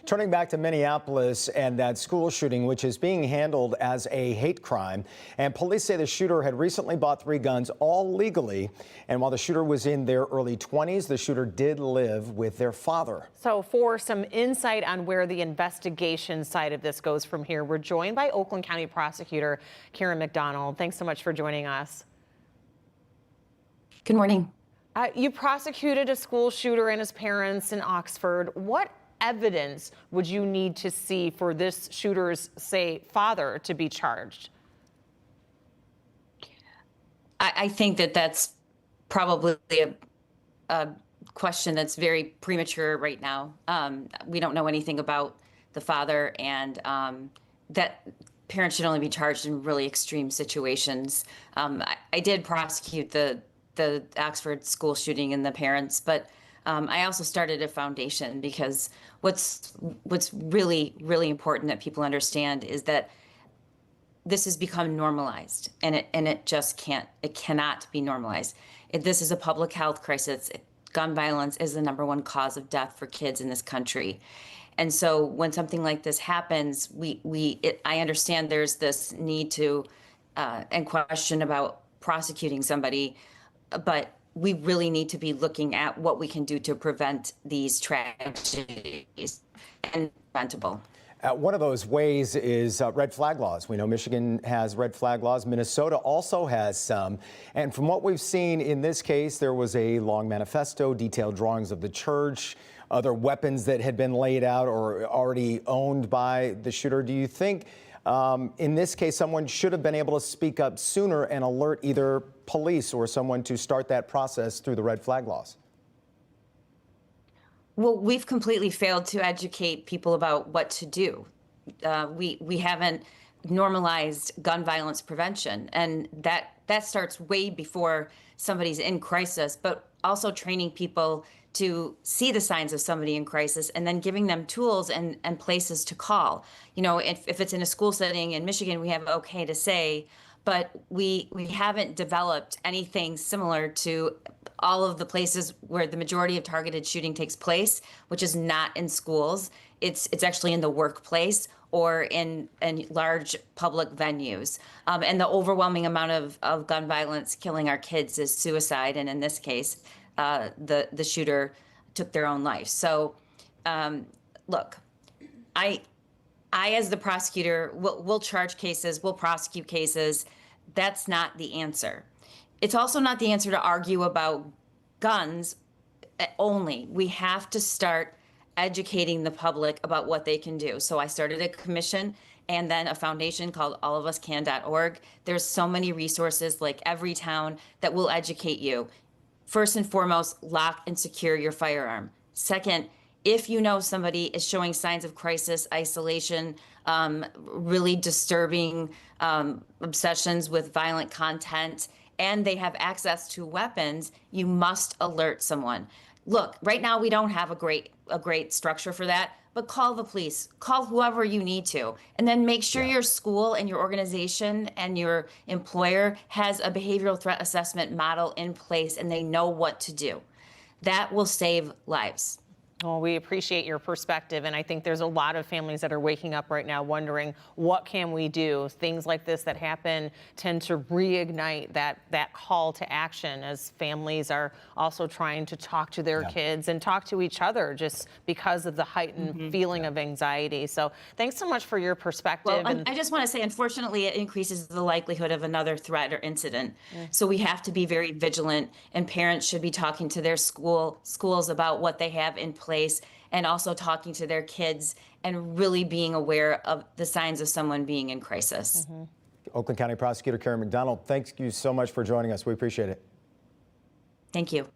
Turning back to Minneapolis and that school shooting, which is being handled as a hate crime. And police say the shooter had recently bought 3 guns, all legally. And while the shooter was in their early 20s, the shooter did live with their father. So for some insight on where the investigation side of this goes from here, we're joined by Oakland County Prosecutor McDonald. Thanks so much for joining us. Good morning. You prosecuted a school shooter and his parents in Oxford. What evidence would you need to see for this shooter's, say, father to be charged? I think that's probably a question that's very premature right now. We don't know anything about the father, and that parents should only be charged in really extreme situations. I did prosecute the Oxford school shooting and the parents, but I also started a foundation because what's really, really important that people understand is that this has become normalized, and it just cannot be normalized. This is a public health crisis. Gun violence is the #1 cause of death for kids in this country. And so when something like this happens, I understand there's this need to and question about prosecuting somebody, but we really need to be looking at what we can do to prevent these tragedies and preventable. One of those ways is red flag laws. We know Michigan has red flag laws. Minnesota also has some. And from what we've seen in this case, there was a long manifesto, detailed drawings of the church, other weapons that had been laid out or already owned by the shooter. Do you think in this case, someone should have been able to speak up sooner and alert either police or someone to start that process through the red flag laws? Well, we've completely failed to educate people about what to do. We haven't normalized gun violence prevention, and that starts way before somebody's in crisis, but also training people to see the signs of somebody in crisis and then giving them tools and places to call. You know, if it's in a school setting in Michigan, we have okay to say, but we haven't developed anything similar to all of the places where the majority of targeted shooting takes place, which is not in schools. It's actually in the workplace or in large public venues. And the overwhelming amount of gun violence killing our kids is suicide. And in this case, the shooter took their own life. So, look, I as the prosecutor will charge cases, will prosecute cases. That's not the answer. It's also not the answer to argue about guns only. We have to start educating the public about what they can do. So I started a commission and then a foundation called allofuscan.org. There's so many resources, like Everytown, that will educate you. First and foremost, lock and secure your firearm. Second, if you know somebody is showing signs of crisis, isolation, really disturbing obsessions with violent content, and they have access to weapons, you must alert someone. Look, right now we don't have a great structure for that, but call the police, call whoever you need to, and then make sure your school and your organization and your employer has a behavioral threat assessment model in place and they know what to do. That will save lives. Well, we appreciate your perspective, and I think there's a lot of families that are waking up right now wondering, what can we do? Things like this that happen tend to reignite that call to action as families are also trying to talk to their kids and talk to each other just because of the heightened feeling of anxiety. So thanks so much for your perspective. Well, I just want to say, unfortunately, it increases the likelihood of another threat or incident. So we have to be very vigilant, and parents should be talking to their schools about what they have in place, and also talking to their kids and really being aware of the signs of someone being in crisis. Oakland County Prosecutor McDonald, thank you so much for joining us. We appreciate it. Thank you.